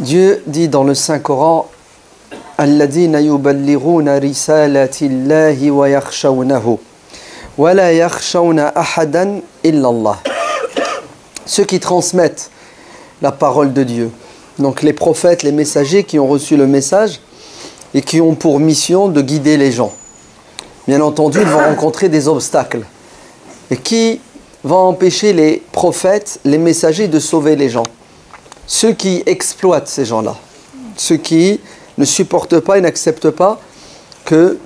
Dieu dit dans le Saint-Coran الَّذِينَ يُبَلِّغُونَ رِسَالَةِ اللَّهِ وَيَخْشَوْنَهُ وَلَا يَخْشَوْنَ أَحَدًا إِلَّا اللَّهِ. Ceux qui transmettent la parole de Dieu. Donc les prophètes, les messagers qui ont reçu le message et qui ont pour mission de guider les gens. Bien entendu, ils vont rencontrer des obstacles. Et qui va empêcher les prophètes, les messagers de sauver les gens? Ceux qui exploitent ces gens-là. Ceux qui ne supportent pas et n'acceptent pas que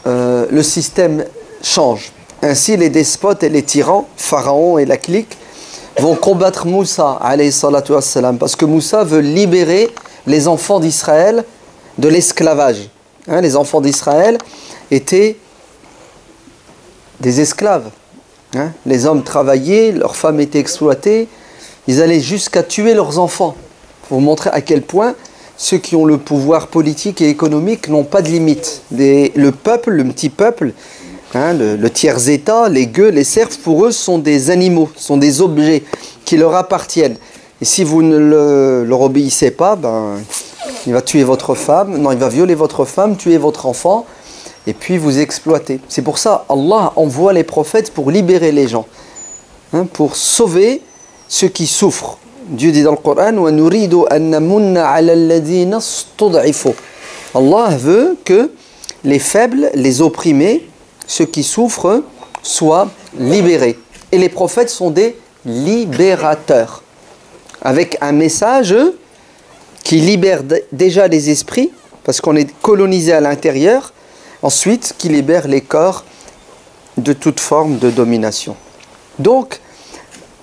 le système change. Ainsi, les despotes et les tyrans, Pharaon et la clique, vont combattre Moussa, alayhi salatu wassalam, parce que Moussa veut libérer les enfants d'Israël de l'esclavage. Les enfants d'Israël étaient des esclaves. Les hommes travaillaient, leurs femmes étaient exploitées, ils allaient jusqu'à tuer leurs enfants. Pour vous montrer à quel point ceux qui ont le pouvoir politique et économique n'ont pas de limite. Le peuple, le petit peuple, le tiers-état, les gueux, les serfs, pour eux, sont des animaux, sont des objets qui leur appartiennent. Et si vous ne leur obéissez pas, il va tuer votre femme, non, il va violer votre femme, tuer votre enfant, et puis vous exploiter. C'est pour ça Allah envoie les prophètes pour libérer les gens, pour sauver ceux qui souffrent. Dieu dit dans le Coran وَنُرِيدُ أَن نَمُنَّ عَلَى الَّذِينَ اسْتُضْعِفُوا. Allah veut que les faibles, les opprimés, ceux qui souffrent, soient libérés. Et les prophètes sont des libérateurs, avec un message qui libère déjà les esprits, parce qu'on est colonisé à l'intérieur, ensuite qui libère les corps de toute forme de domination. Donc,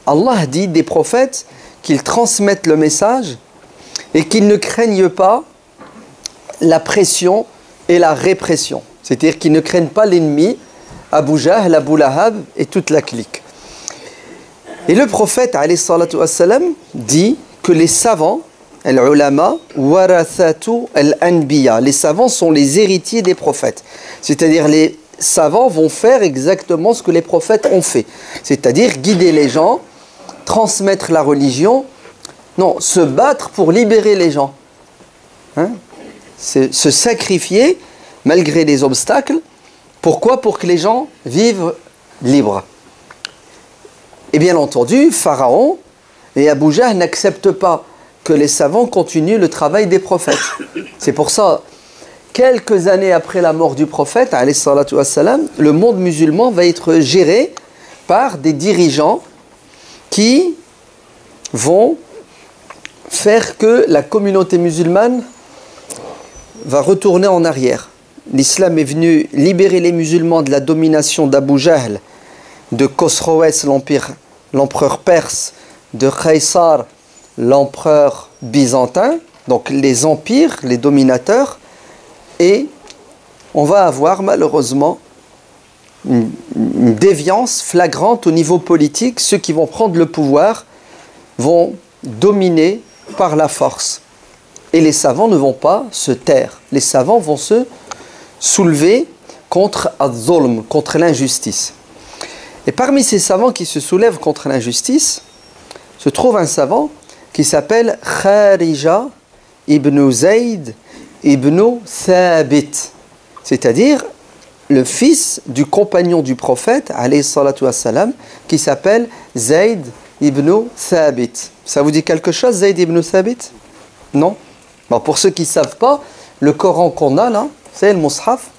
Allah dit des prophètes qu'ils transmettent le message et qu'ils ne craignent pas la pression et la répression. C'est-à-dire qu'ils ne craignent pas l'ennemi, Abu Jahl, Abu Lahab et toute la clique. Et le prophète, alayhi salatu wassalam, dit que les savants, al-ulama, warathatu al-anbiya, les savants sont les héritiers des prophètes. C'est-à-dire les savants vont faire exactement ce que les prophètes ont fait. C'est-à-dire guider les gens, transmettre la religion, non, se battre pour libérer les gens. Se sacrifier malgré les obstacles. Pourquoi? Pour que les gens vivent libres. Et bien entendu, Pharaon et Abu Jahl n'acceptent pas que les savants continuent le travail des prophètes. C'est pour ça, quelques années après la mort du prophète, alayhi salatu wassalam, le monde musulman va être géré par des dirigeants qui vont faire que la communauté musulmane va retourner en arrière. L'islam est venu libérer les musulmans de la domination d'Abu Jahl, de Khosroès, l'empereur perse, de Khaysar, l'empereur byzantin, donc les empires, les dominateurs, et on va avoir malheureusement une déviance flagrante au niveau politique. Ceux qui vont prendre le pouvoir vont dominer par la force. Et les savants ne vont pas se taire. Les savants vont se soulever contre al-zulm, contre l'injustice. Et parmi ces savants qui se soulèvent contre l'injustice, se trouve un savant qui s'appelle Kharija ibn Zayd ibn Thabit, c'est-à-dire le fils du compagnon du prophète, alayhi salatu wassalam, qui s'appelle Zayd ibn Thabit. Ça vous dit quelque chose, Zayd ibn Thabit? Non? Bon, pour ceux qui ne savent pas, le Coran qu'on a là, c'est le Mus'haf.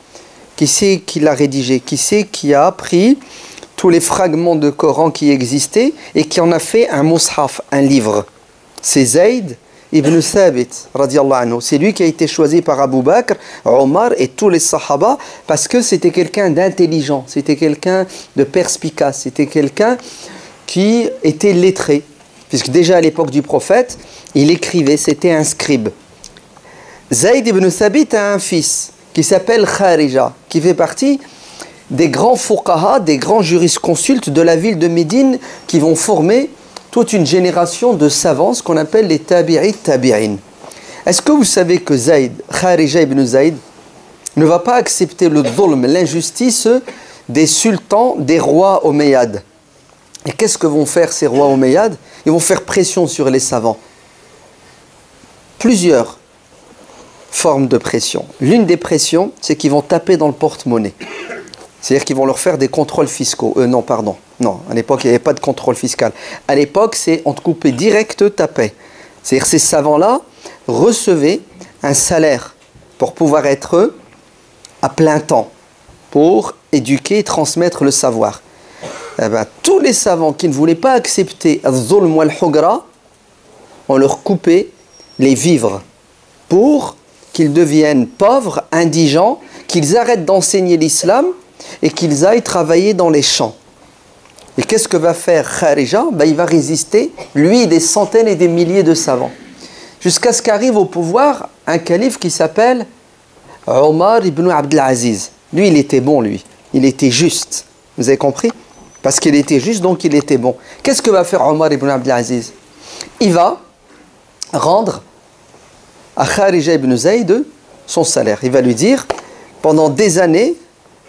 Qui c'est qui l'a rédigé? Qui c'est qui a pris tous les fragments de Coran qui existaient et qui en a fait un Mus'haf, un livre? C'est Zayd ibn Thabit, radiallahu anhu. C'est lui qui a été choisi par Abu Bakr, Omar et tous les Sahaba parce que c'était quelqu'un d'intelligent, c'était quelqu'un de perspicace, c'était quelqu'un qui était lettré. Puisque déjà à l'époque du prophète, il écrivait, c'était un scribe. Zayd ibn Thabit a un fils qui s'appelle Kharija, qui fait partie des grands fuqaha, des grands jurisconsultes de la ville de Médine qui vont former toute une génération de savants, ce qu'on appelle les tabi'in. Est-ce que vous savez que Kharija ibn Zayd, ne va pas accepter le dhulm, l'injustice des sultans, des rois omeyyades? Et qu'est-ce que vont faire ces rois omeyyades? Ils vont faire pression sur les savants. plusieurs formes de pression. L'une des pressions, c'est qu'ils vont taper dans le porte-monnaie. C'est-à-dire qu'ils vont leur faire des contrôles fiscaux. Non, pardon. Non, à l'époque, il n'y avait pas de contrôle fiscal. À l'époque, c'est on te coupait direct ta paie. C'est-à-dire que ces savants-là recevaient un salaire pour pouvoir être à plein temps, pour éduquer et transmettre le savoir. Eh ben, tous les savants qui ne voulaient pas accepter al-zulm wal-hugra, on leur coupait les vivres pour qu'ils deviennent pauvres, indigents, qu'ils arrêtent d'enseigner l'islam et qu'ils aillent travailler dans les champs. Et qu'est-ce que va faire Kharija? Ben, il va résister, lui et des centaines et des milliers de savants. Jusqu'à ce qu'arrive au pouvoir un calife qui s'appelle Omar ibn Abdelaziz. Lui, il était bon, lui. Il était juste. Vous avez compris? Parce qu'il était juste, donc il était bon. Qu'est-ce que va faire Omar ibn Abdelaziz? Il va rendre à Kharija ibn Zayd son salaire. Il va lui dire, pendant des années,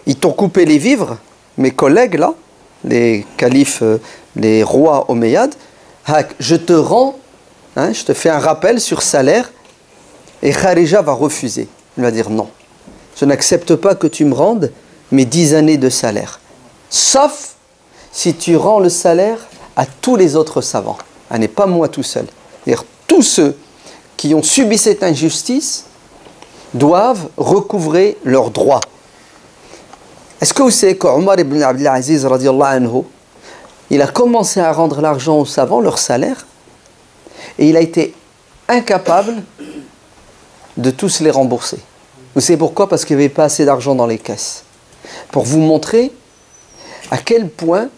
ils t'ont coupé les vivres, mes collègues là, les califes, les rois omeyyades, je te rends, je te fais un rappel sur salaire, et Kharija va refuser. Il va dire non, je n'accepte pas que tu me rendes mes 10 années de salaire, sauf si tu rends le salaire à tous les autres savants, n'est pas moi tout seul. C'est-à-dire tous ceux qui ont subi cette injustice doivent recouvrer leurs droits. Est-ce que vous savez qu'Omar ibn Abdelaziz radiallahu anhu, il a commencé à rendre l'argent aux savants, leur salaire, et il a été incapable de tous les rembourser. Vous savez pourquoi? Parce qu'il n'y avait pas assez d'argent dans les caisses. Pour vous montrer à quel point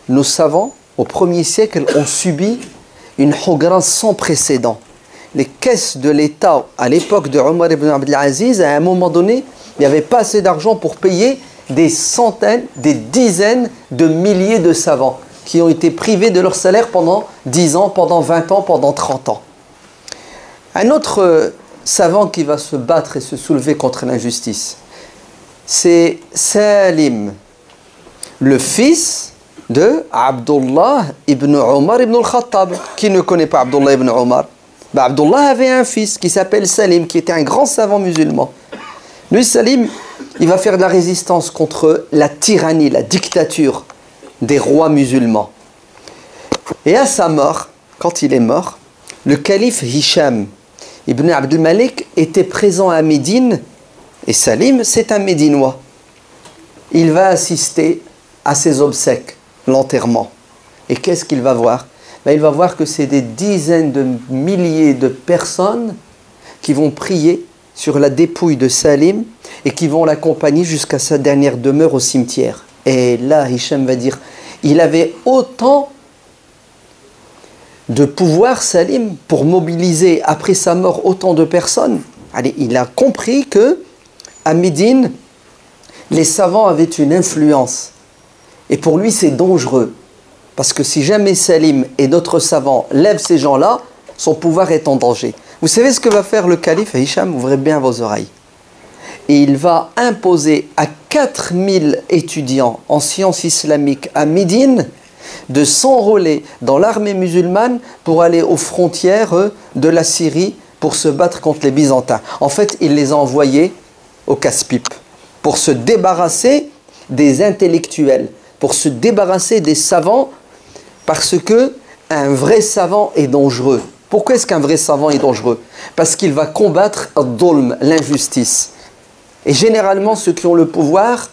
nos savants, au 1er siècle, ont subi une hugra sans précédent. Les caisses de l'État, à l'époque de Omar ibn Abdelaziz, à un moment donné, il n'y avait pas assez d'argent pour payer des centaines, des dizaines de milliers de savants qui ont été privés de leur salaire pendant 10 ans, pendant 20 ans, pendant 30 ans. Un autre savant qui va se battre et se soulever contre l'injustice, c'est Salim, le fils de Abdullah ibn Omar ibn al-Khattab. Qui ne connaît pas Abdullah ibn Omar? Abdullah avait un fils qui s'appelle Salim, qui était un grand savant musulman. Lui, Salim, il va faire de la résistance contre la tyrannie, la dictature des rois musulmans. Et à sa mort, quand il est mort, le calife Hisham ibn Abdel Malik était présent à Médine, et Salim, c'est un Médinois. Il va assister à ses obsèques, l'enterrement. Et qu'est-ce qu'il va voir? Il va voir que c'est des dizaines de milliers de personnes qui vont prier sur la dépouille de Salim et qui vont l'accompagner jusqu'à sa dernière demeure au cimetière. Et là, Hicham va dire, il avait autant de pouvoir, Salim, pour mobiliser après sa mort autant de personnes. Allez, il a compris que à Médine, les savants avaient une influence. Et pour lui, c'est dangereux. Parce que si jamais Salim et d'autres savants lèvent ces gens-là, son pouvoir est en danger. Vous savez ce que va faire le calife Hicham? Ouvrez bien vos oreilles. Et il va imposer à 4000 étudiants en sciences islamiques à Médine de s'enrôler dans l'armée musulmane pour aller aux frontières de la Syrie pour se battre contre les Byzantins. En fait, il les a envoyés au casse-pipe pour se débarrasser des intellectuels, pour se débarrasser des savants, parce que un vrai savant est dangereux. Pourquoi est-ce qu'un vrai savant est dangereux? Parce qu'il va combattre al-dhulm, l'injustice. Et généralement, ceux qui ont le pouvoir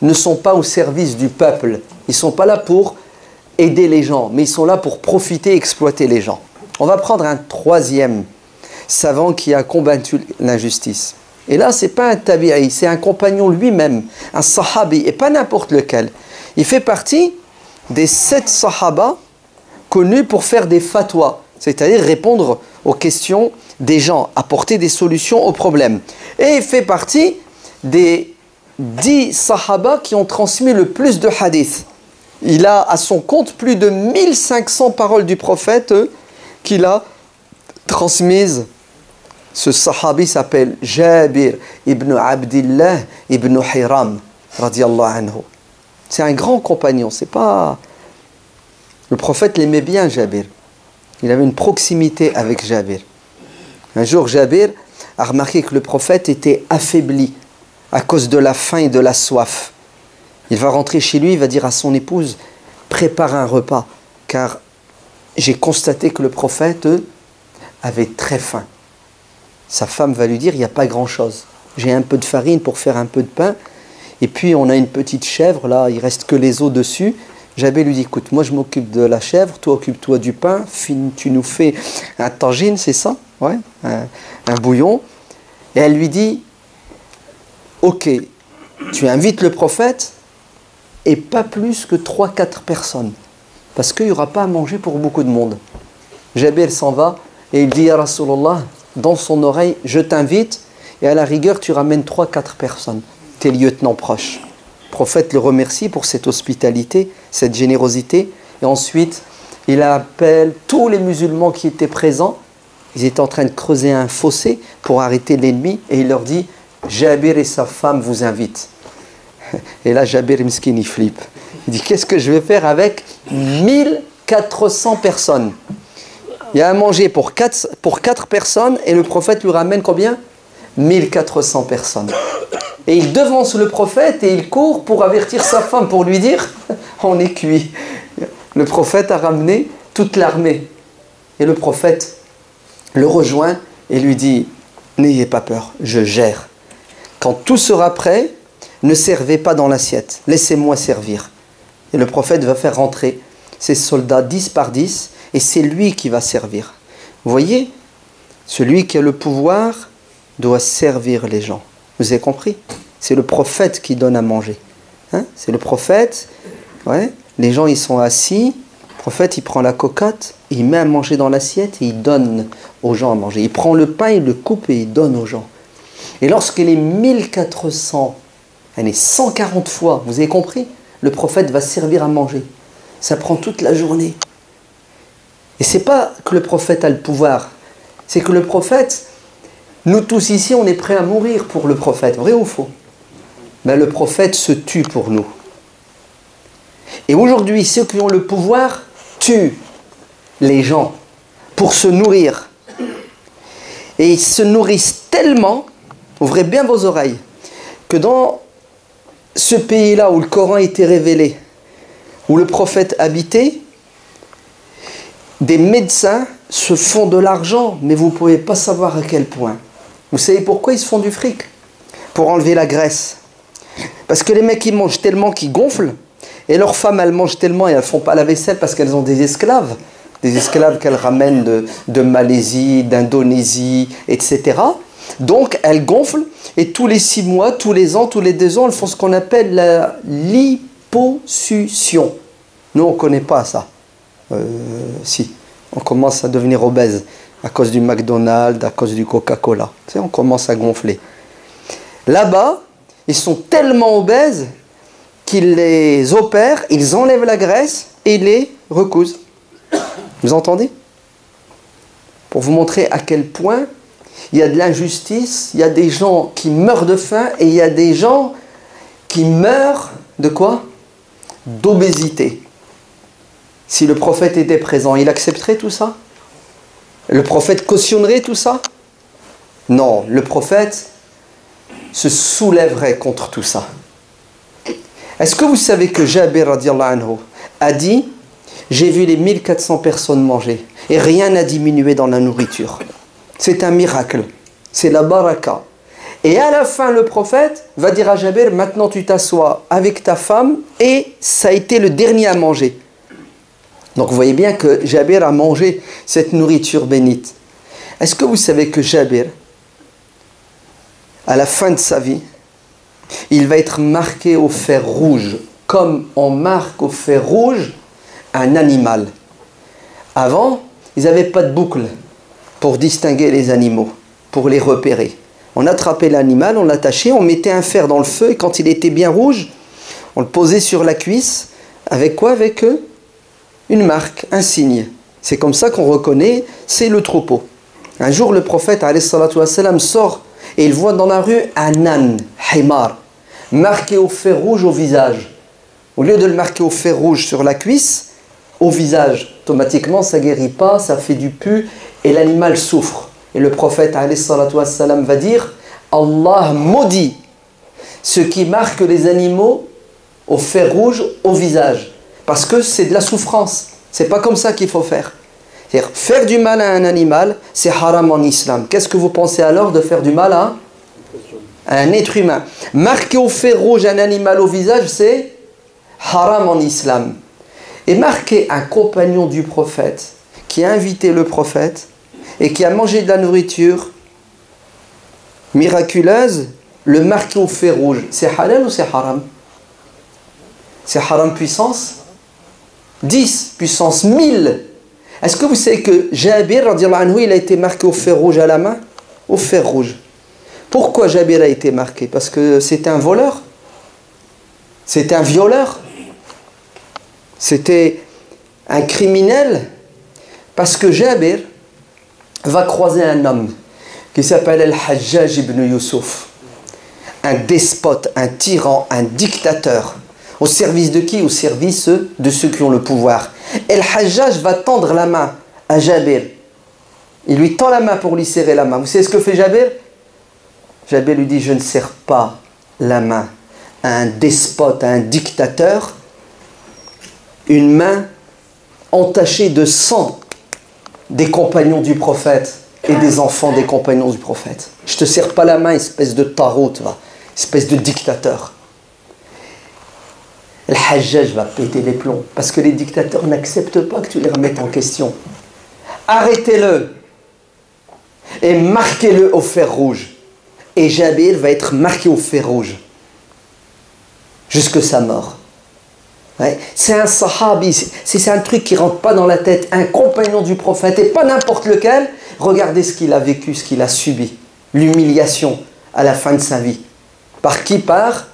ne sont pas au service du peuple. Ils ne sont pas là pour aider les gens, mais ils sont là pour profiter et exploiter les gens. On va prendre un troisième savant qui a combattu l'injustice. Et là, ce n'est pas un tabi'i, c'est un compagnon lui-même, un sahabi, et pas n'importe lequel. Il fait partie des 7 sahaba connus pour faire des fatwas, c'est-à-dire répondre aux questions des gens, apporter des solutions aux problèmes. Et il fait partie des 10 sahaba qui ont transmis le plus de hadiths. Il a à son compte plus de 1500 paroles du prophète qu'il a transmises. Ce sahabi s'appelle Jabir ibn Abdillah ibn Hiram radiyallahu anhu. C'est un grand compagnon, c'est pas... Le prophète l'aimait bien, Jabir. Il avait une proximité avec Jabir. Un jour, Jabir a remarqué que le prophète était affaibli à cause de la faim et de la soif. Il va rentrer chez lui, il va dire à son épouse, prépare un repas, car j'ai constaté que le prophète avait très faim. Sa femme va lui dire, il n'y a pas grand-chose. J'ai un peu de farine pour faire un peu de pain, et puis on a une petite chèvre, là, il reste que les os dessus. Jabir lui dit, écoute, moi je m'occupe de la chèvre, toi occupe-toi du pain, tu nous fais un tagine, c'est ça? Ouais, un bouillon. Et elle lui dit, ok, tu invites le prophète, et pas plus que 3-4 personnes, parce qu'il n'y aura pas à manger pour beaucoup de monde. Jabir s'en va, et il dit, ya Rasulallah, dans son oreille, je t'invite, et à la rigueur, tu ramènes 3-4 personnes, tes lieutenants proches. Le prophète le remercie pour cette hospitalité, cette générosité, et ensuite, il appelle tous les musulmans qui étaient présents. Ils étaient en train de creuser un fossé pour arrêter l'ennemi, et il leur dit, Jabir et sa femme vous invitent. Et là, Jabir Miskin, il flippe. Il dit, qu'est-ce que je vais faire avec 1400 personnes? Il y a à manger pour 4 personnes, et le prophète lui ramène combien? 1400 personnes. Et il devance le prophète, et il court pour avertir sa femme, pour lui dire, on est cuit. Le prophète a ramené toute l'armée. Et le prophète le rejoint, et lui dit, n'ayez pas peur, je gère. Quand tout sera prêt, ne servez pas dans l'assiette, laissez-moi servir. Et le prophète va faire rentrer ses soldats 10 par 10, et c'est lui qui va servir. Vous voyez, celui qui a le pouvoir doit servir les gens. Vous avez compris? C'est le prophète qui donne à manger. Hein? C'est le prophète, ouais. Les gens ils sont assis, le prophète il prend la cocotte, il met à manger dans l'assiette et il donne aux gens à manger. Il prend le pain, il le coupe et il donne aux gens. Et lorsque les 1400, 140 fois, vous avez compris, le prophète va servir à manger. Ça prend toute la journée. Et c'est pas que le prophète a le pouvoir, c'est que le prophète, nous tous ici, on est prêts à mourir pour le prophète, vrai ou faux? Mais le prophète se tue pour nous. Et aujourd'hui, ceux qui ont le pouvoir tuent les gens pour se nourrir. Et ils se nourrissent tellement, ouvrez bien vos oreilles, que dans ce pays-là où le Coran a été révélé, où le prophète habitait, des médecins se font de l'argent, mais vous ne pouvez pas savoir à quel point. Vous savez pourquoi ils se font du fric? Pour enlever la graisse. Parce que les mecs, ils mangent tellement qu'ils gonflent, et leurs femmes, elles mangent tellement et elles ne font pas la vaisselle parce qu'elles ont des esclaves qu'elles ramènent de Malaisie, d'Indonésie, etc. Donc, elles gonflent, et tous les 6 mois, tous les ans, tous les 2 ans, elles font ce qu'on appelle la liposuction. Nous, on ne connaît pas ça. Si, on commence à devenir obèse à cause du McDonald's, à cause du Coca-Cola. Tu sais, on commence à gonfler. Là-bas, ils sont tellement obèses qu'ils les opèrent, ils enlèvent la graisse et ils les recousent. Vous entendez? Pour vous montrer à quel point il y a de l'injustice, il y a des gens qui meurent de faim et il y a des gens qui meurent de quoi? D'obésité. Si le prophète était présent, il accepterait tout ça? Le prophète cautionnerait tout ça? Non, le prophète se soulèverait contre tout ça. Est-ce que vous savez que Jabir radiallahu anhu a dit, j'ai vu les 1400 personnes manger et rien n'a diminué dans la nourriture. C'est un miracle, c'est la baraka. Et à la fin, le prophète va dire à Jabir, maintenant tu t'assois avec ta femme et ça a été le dernier à manger. Donc vous voyez bien que Jabir a mangé cette nourriture bénite. Est-ce que vous savez que Jabir, à la fin de sa vie, il va être marqué au fer rouge, comme on marque au fer rouge un animal. Avant, ils n'avaient pas de boucle pour distinguer les animaux, pour les repérer. On attrapait l'animal, on l'attachait, on mettait un fer dans le feu, et quand il était bien rouge, on le posait sur la cuisse. Avec quoi? Avec une marque, un signe. C'est comme ça qu'on reconnaît, c'est le troupeau. Un jour, le prophète alayhi salatu wassalam sort et il voit dans la rue un âne, himar, marqué au fer rouge au visage. Au lieu de le marquer au fer rouge sur la cuisse, au visage, automatiquement ça ne guérit pas, ça fait du pu et l'animal souffre. Et le prophète alayhi salatu wassalam va dire Allah maudit ce qui marque les animaux au fer rouge au visage. Parce que c'est de la souffrance. C'est pas comme ça qu'il faut faire. C'est-à-dire, faire du mal à un animal, c'est haram en islam. Qu'est-ce que vous pensez alors de faire du mal à un être humain? Marquer au fer rouge un animal au visage, c'est haram en islam. Et marquer un compagnon du prophète qui a invité le prophète et qui a mangé de la nourriture miraculeuse, le marquer au fer rouge, c'est halal ou c'est haram? C'est haram puissance 10, puissance 1000. Est-ce que vous savez que Jabir, radiallahu anhu, il a été marqué au fer rouge à la main? Au fer rouge. Pourquoi Jabir a été marqué? Parce que c'était un voleur? C'était un violeur? C'était un criminel? Parce que Jabir va croiser un homme qui s'appelle Al-Hajjaj ibn Yusuf. Un despote, un tyran, un dictateur. Au service de qui? Au service de ceux qui ont le pouvoir. Et Al-Hajjaj va tendre la main à Jabir. Il lui tend la main pour lui serrer la main. Vous savez ce que fait Jabir? Jabir lui dit, je ne serre pas la main à un despote, à un dictateur, une main entachée de sang des compagnons du prophète et des enfants des compagnons du prophète. Je ne te serre pas la main, espèce de tarot, espèce de dictateur. Le Hajjaj va péter les plombs parce que les dictateurs n'acceptent pas que tu les remettes en question. Arrêtez-le et marquez-le au fer rouge. Et Jabir va être marqué au fer rouge jusque sa mort. Ouais. C'est un sahabi, c'est un truc qui ne rentre pas dans la tête. Un compagnon du prophète et pas n'importe lequel. Regardez ce qu'il a vécu, ce qu'il a subi. L'humiliation à la fin de sa vie. Par qui? Par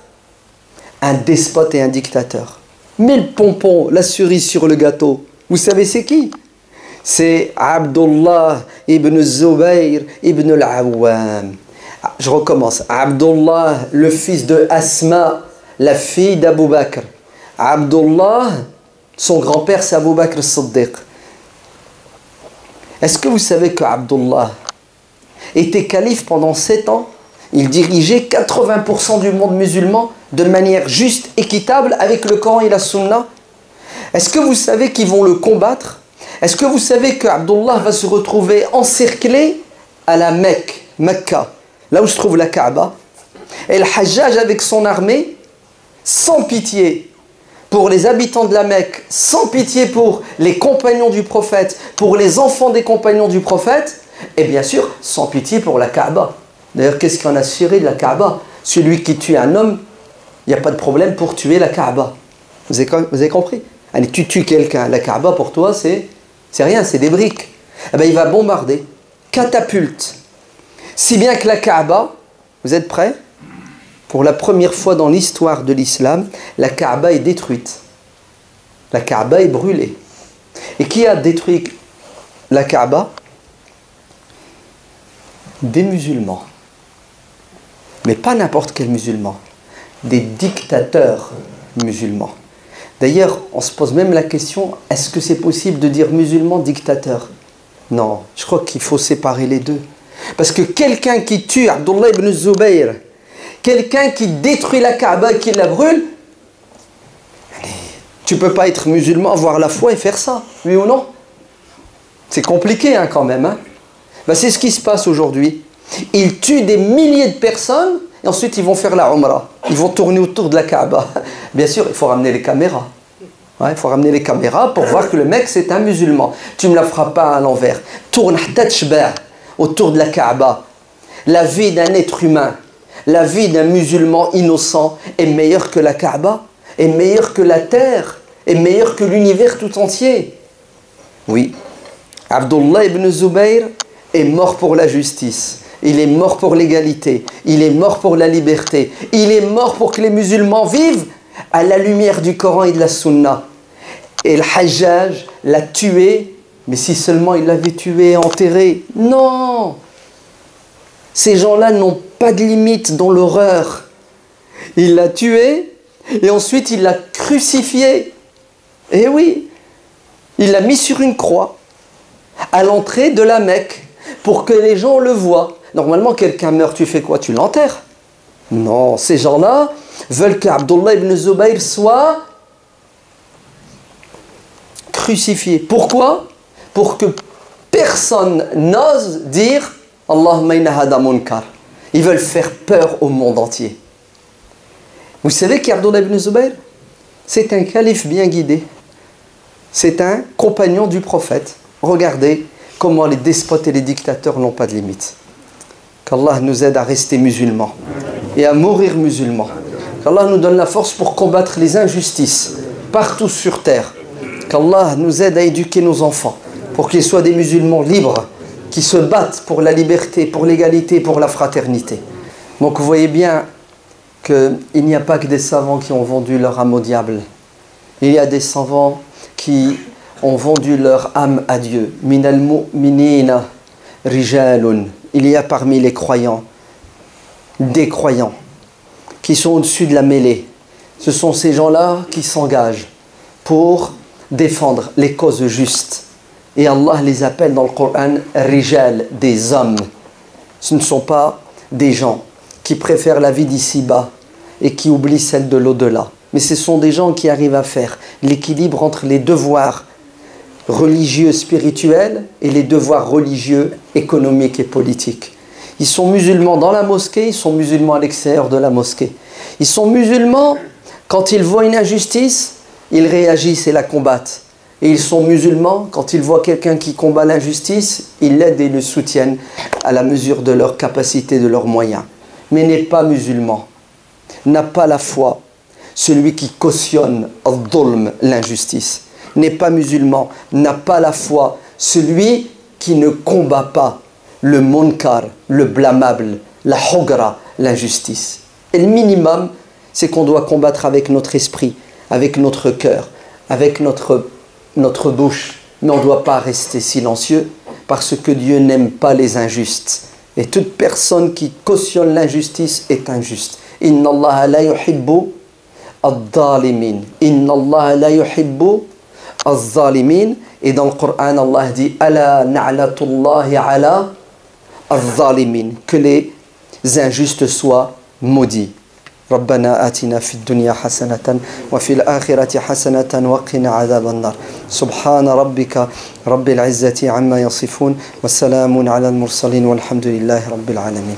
un despote et un dictateur. Mais le pompon, la cerise sur le gâteau, vous savez c'est qui? C'est Abdullah ibn Zubayr ibn al-Awwam. Je recommence. Abdullah, le fils de Asma, la fille d'Abu Bakr. Abdullah, son grand-père c'est Abu Bakr as-Siddiq. Est-ce que vous savez que Abdullah était calife pendant 7 ans? Il dirigeait 80% du monde musulman de manière juste, équitable, avec le Coran et la Sunna. Est-ce que vous savez qu'ils vont le combattre? Est-ce que vous savez que Abdullah va se retrouver encerclé à la Mecque, Mecca, là où se trouve la Kaaba? Et le Hajjaj avec son armée, sans pitié pour les habitants de la Mecque, sans pitié pour les compagnons du prophète, pour les enfants des compagnons du prophète, et bien sûr, sans pitié pour la Kaaba. D'ailleurs, qu'est-ce qu'on a ciré de la Kaaba? Celui qui tue un homme, il n'y a pas de problème pour tuer la Kaaba. Vous avez compris? Allez, tu tues quelqu'un, la Kaaba pour toi, c'est rien, c'est des briques. Eh bien, il va bombarder, catapulte. Si bien que la Kaaba, vous êtes prêts? Pour la première fois dans l'histoire de l'islam, la Kaaba est détruite. La Kaaba est brûlée. Et qui a détruit la Kaaba? Des musulmans. Mais pas n'importe quel musulman. Des dictateurs musulmans. D'ailleurs, on se pose même la question, est-ce que c'est possible de dire musulman dictateur? Non, je crois qu'il faut séparer les deux. Parce que quelqu'un qui tue Abdullah ibn Zubayr, quelqu'un qui détruit la Kaaba et qui la brûle, tu ne peux pas être musulman, avoir la foi et faire ça, oui ou non? C'est compliqué hein, quand même. Hein? Ben, c'est ce qui se passe aujourd'hui. Ils tuent des milliers de personnes et ensuite ils vont faire la Umrah. Ils vont tourner autour de la Kaaba. Bien sûr, il faut ramener les caméras. Ouais, il faut ramener les caméras pour voir que le mec c'est un musulman. Tu ne me la feras pas à l'envers. Tourne autour de la Kaaba. La vie d'un être humain, la vie d'un musulman innocent est meilleure que la Kaaba, est meilleure que la terre, est meilleure que l'univers tout entier. Oui, Abdullah ibn Zubayr est mort pour la justice. Il est mort pour l'égalité. Il est mort pour la liberté. Il est mort pour que les musulmans vivent à la lumière du Coran et de la Sunna. Et le Hajjaj l'a tué, mais si seulement il l'avait tué et enterré. Non! Ces gens-là n'ont pas de limite dans l'horreur. Il l'a tué et ensuite il l'a crucifié. Eh oui! Il l'a mis sur une croix à l'entrée de la Mecque. pour que les gens le voient. Normalement, quelqu'un meurt, tu fais quoi? Tu l'enterres? Non, ces gens-là veulent qu'Abdullah ibn Zubayr soit crucifié. Pourquoi? Pour que personne n'ose dire Allahumma inna hada munkar. Ils veulent faire peur au monde entier. Vous savez qui est Abdullah ibn Zubayr? C'est un calife bien guidé. C'est un compagnon du prophète. Regardez comment les despotes et les dictateurs n'ont pas de limite. Qu'Allah nous aide à rester musulmans et à mourir musulmans. Qu'Allah nous donne la force pour combattre les injustices partout sur terre. Qu'Allah nous aide à éduquer nos enfants pour qu'ils soient des musulmans libres, qui se battent pour la liberté, pour l'égalité, pour la fraternité. Donc vous voyez bien qu'il n'y a pas que des savants qui ont vendu leur âme au diable. Il y a des savants qui ont vendu leur âme à Dieu. Minal mu'minina rijalun. Il y a parmi les croyants des croyants qui sont au-dessus de la mêlée. Ce sont ces gens-là qui s'engagent pour défendre les causes justes. Et Allah les appelle dans le Coran rijal, des hommes. Ce ne sont pas des gens qui préfèrent la vie d'ici-bas et qui oublient celle de l'au-delà. Mais ce sont des gens qui arrivent à faire l'équilibre entre les devoirs religieux, spirituels et les devoirs religieux, économiques et politiques. Ils sont musulmans dans la mosquée, ils sont musulmans à l'extérieur de la mosquée. Ils sont musulmans, quand ils voient une injustice, ils réagissent et la combattent. Et ils sont musulmans, quand ils voient quelqu'un qui combat l'injustice, ils l'aident et le soutiennent à la mesure de leur capacité, de leurs moyens. Mais n'est pas musulman, n'a pas la foi, celui qui cautionne al-dhulm, l'injustice. N'est pas musulman, n'a pas la foi, celui qui ne combat pas le munkar, le blâmable, la hugra, l'injustice. Et le minimum, c'est qu'on doit combattre avec notre esprit, avec notre cœur, avec notre bouche. Mais on ne doit pas rester silencieux parce que Dieu n'aime pas les injustes. Et toute personne qui cautionne l'injustice est injuste. Inna Allah la yuhibbu al-zalimin. Inna Allah la yuhibbu al-zalimin. Et dans le Coran, Allah dit Ala na'latullahi ala al-zalimin. Que les injustes soient maudits. ربنا آتنا في الدنيا حسنة وفي الآخرة حسنة وقنا عذاب النار سبحان ربك رب العزة عما يصفون والسلام على المرسلين والحمد لله رب العالمين